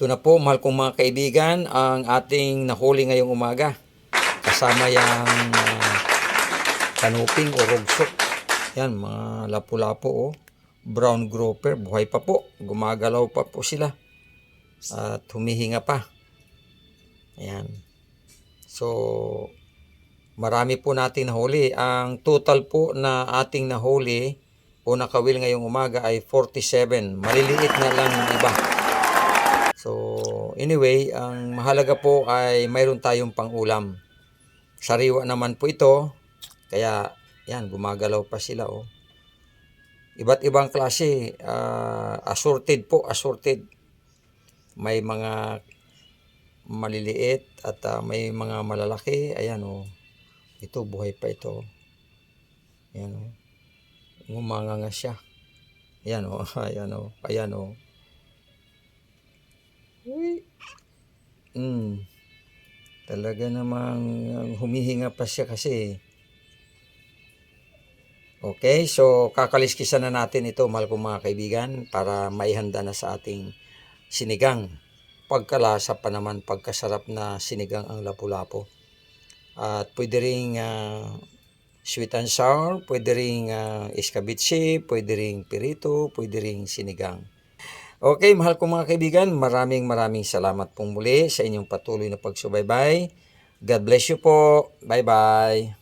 Ito na po, mahal kong mga kaibigan, ang ating nahuli ngayong umaga. Kasama yung kanuping o rogsok. Yan, mga lapu-lapu o. Brown grouper, buhay pa po. Gumagalaw pa po sila. At humihinga pa. Ayan. So, marami po nating nahuli. Ang total po na ating nahuli o nakawil ngayong umaga ay 47. Maliliit na lang yung iba. So, anyway, ang mahalaga po ay mayroon tayong pang-ulam. Sariwa naman po ito. Kaya, yan, gumagalaw pa sila, oh. Iba't ibang klase. Assorted po, assorted. May mga maliliit at may mga malalaki. Ayan, oh. Ito, buhay pa ito. Ayan, oh. Ngumanga nga siya. Ayan, oh. Ayan, oh. Ayan, oh. Uy. Talaga namang humihinga pa siya kasi. Okay, so kakaliskisan na natin ito, mahal kong mga kaibigan, para maihanda na sa ating sinigang. Pagkalasa pa naman, pagkasarap na sinigang ang lapu-lapu. At pwede ring sweet and sour, pwede ring escabeche, pwede ring pirito, pwede ring sinigang. Okay, mahal kong mga kaibigan, maraming salamat pong muli sa inyong patuloy na pagsubaybay. God bless you po. Bye-bye.